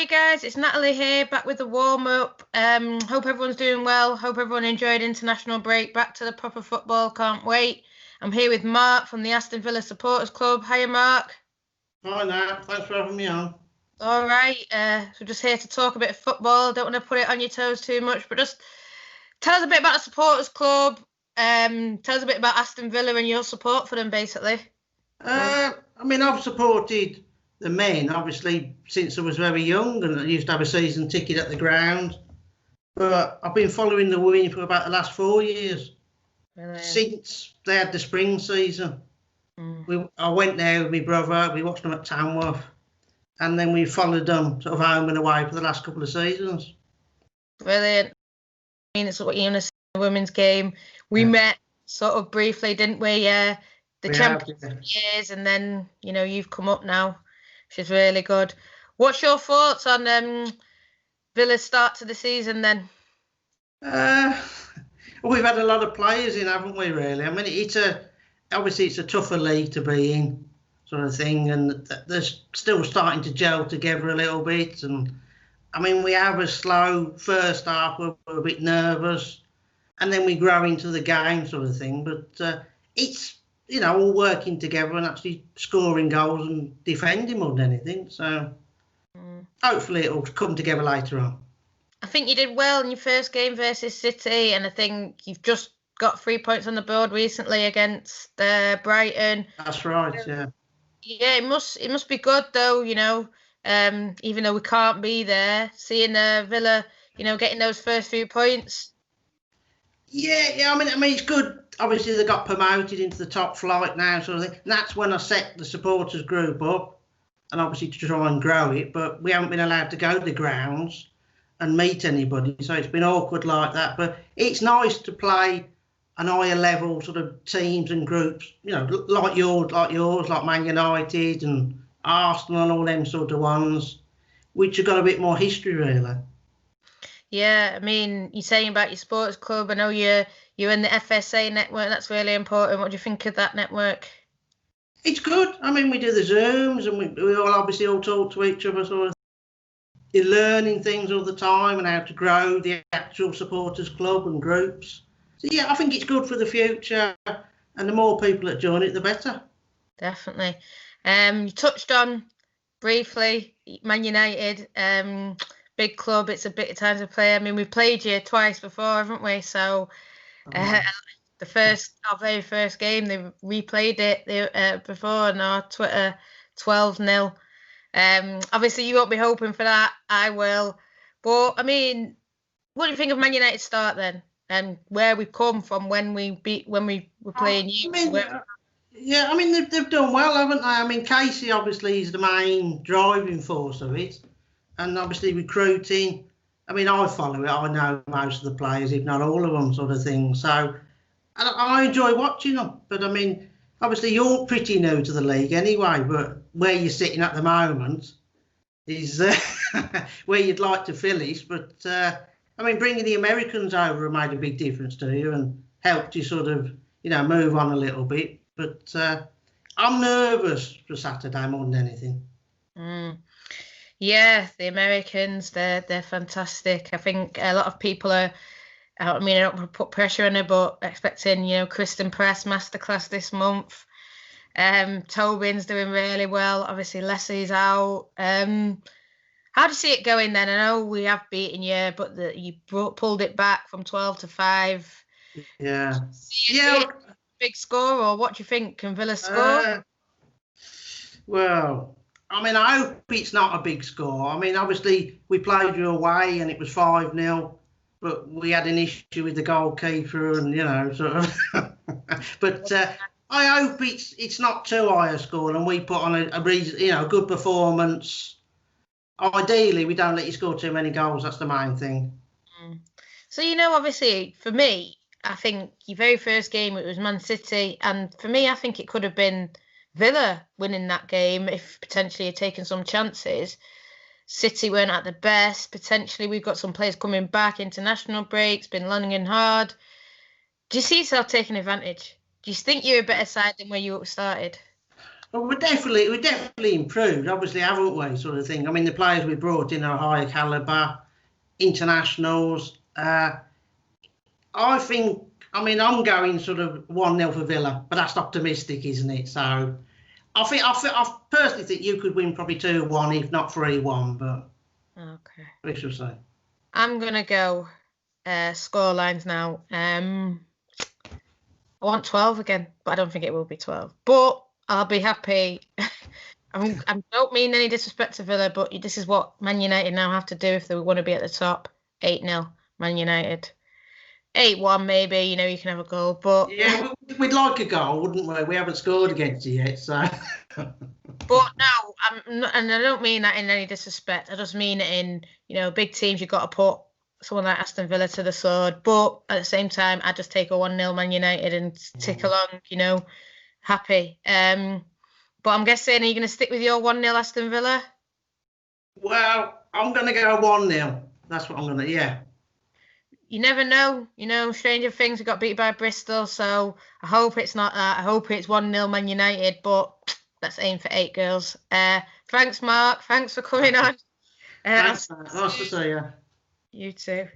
Hi guys, it's Natalie here, back with the warm-up. Hope everyone's doing well. Hope everyone enjoyed international break. Back to the proper football, can't wait. I'm here with Mark from the Aston Villa Supporters Club. Hiya, Mark. Hi, Nat. Thanks for having me on. All right, so just here to talk a bit of football. Don't want to put it on your toes too much, but just tell us a bit about the Supporters Club. Tell us a bit about Aston Villa and your support for them, basically. I've supported the men, obviously, since I was very young, and I used to have a season ticket at the ground. But I've been following the women for about the last 4 years, since they had the spring season. I went there with my brother, we watched them at Tamworth, and then we followed them sort of home and away for the last couple of seasons. Brilliant. I mean, it's what you're going to see in the women's game. We met sort of briefly, didn't we? The Champions years, and then, you've come up now, which is really good. What's your thoughts on Villa's start to the season then? We've had a lot of players in, haven't we, really? I mean, obviously it's a tougher league to be in, sort of thing, and they're still starting to gel together a little bit. And I mean, we have a slow first half, we're a bit nervous, and then we grow into the game, sort of thing. But it's, all working together and actually scoring goals and defending more than anything. So hopefully it'll come together later on. I think you did well in your first game versus City, and I think you've just got 3 points on the board recently against Brighton. That's right, yeah. Yeah, it must be good though, even though we can't be there, seeing Villa, getting those first few points. Yeah. I mean, it's good. Obviously, they got promoted into the top flight now, sort of thing. And that's when I set the supporters group up, and obviously to try and grow it. But we haven't been allowed to go to the grounds and meet anybody, so it's been awkward like that. But it's nice to play an higher level sort of teams and groups, like yours, like Man United and Arsenal and all them sort of ones, which have got a bit more history, really. Yeah, I mean, you're saying about your sports club. I know you're in the FSA network. That's really important. What do you think of that network? It's good. I mean, we do the Zooms, and we all obviously all talk to each other, sort of. You're learning things all the time and how to grow the actual supporters club and groups. So yeah, I think it's good for the future, and the more people that join it, the better. Definitely. You touched on briefly Man United. Big club, it's a bit of time to play. I mean, we've played you twice before, haven't we? So our very first game, they replayed it before on our Twitter, 12-0. Obviously, you won't be hoping for that. I will. But I mean, what do you think of Man United's start then, and where we've come from when we were playing you? I mean, they've done well, haven't they? I mean, Casey obviously is the main driving force of it. And obviously recruiting, I mean, I follow it. I know most of the players, if not all of them, sort of thing. So I enjoy watching them. But, I mean, obviously you're pretty new to the league anyway, but where you're sitting at the moment is where you'd like to finish. But, I mean, bringing the Americans over made a big difference to you and helped you sort of, move on a little bit. But I'm nervous for Saturday more than anything. Yeah, the Americans, they're fantastic. I think a lot of people are, I don't want to put pressure on her, but expecting, Kristen Press masterclass this month. Tobin's doing really well. Obviously, Leslie's out. How do you see it going then? I know we have beaten you, but you pulled it back from 12-5. Yeah. Big score, or what do you think? Can Villa score? Well, I mean, I hope it's not a big score. I mean, obviously, we played you away and it was 5-0, but we had an issue with the goalkeeper and, sort of. But I hope it's not too high a score and we put on a good performance. Ideally, we don't let you score too many goals. That's the main thing. So, obviously, for me, I think your very first game, it was Man City. And for me, I think it could have been Villa winning that game if potentially you're taking some chances. City weren't at the best. Potentially we've got some players coming back, international breaks, been running hard. Do you see yourself taking advantage? Do you think you're a better side than where you started? Well, we definitely improved, obviously, haven't we? Sort of thing. I mean, the players we brought in are higher calibre, internationals. I think. I mean, I'm going sort of 1-0 for Villa, but that's optimistic, isn't it? So, I personally think you could win probably 2-1, if not 3-1. But Okay. we shall see. I'm gonna go score lines now. I want 12 again, but I don't think it will be 12. But I'll be happy. I don't mean any disrespect to Villa, but this is what Man United now have to do if they want to be at the top. 8-0, Man United. 8-1 maybe, you know, you can have a goal, but... Yeah, we'd like a goal, wouldn't we? We haven't scored against you yet, so... But no, and I don't mean that in any disrespect. I just mean it in, you know, big teams, you've got to put someone like Aston Villa to the sword. But at the same time, I just take a 1-0 Man United and tick along, you know, happy. But I'm guessing, are you going to stick with your 1-0 Aston Villa? Well, I'm going to go 1-0. That's what I'm going to, yeah. You never know, you know, stranger things. We got beat by Bristol, so I hope it's not that. I hope it's 1-0 Man United, but let's aim for 8 goals. Thanks, Mark. Thanks for coming on. Thanks, nice to see you. You too.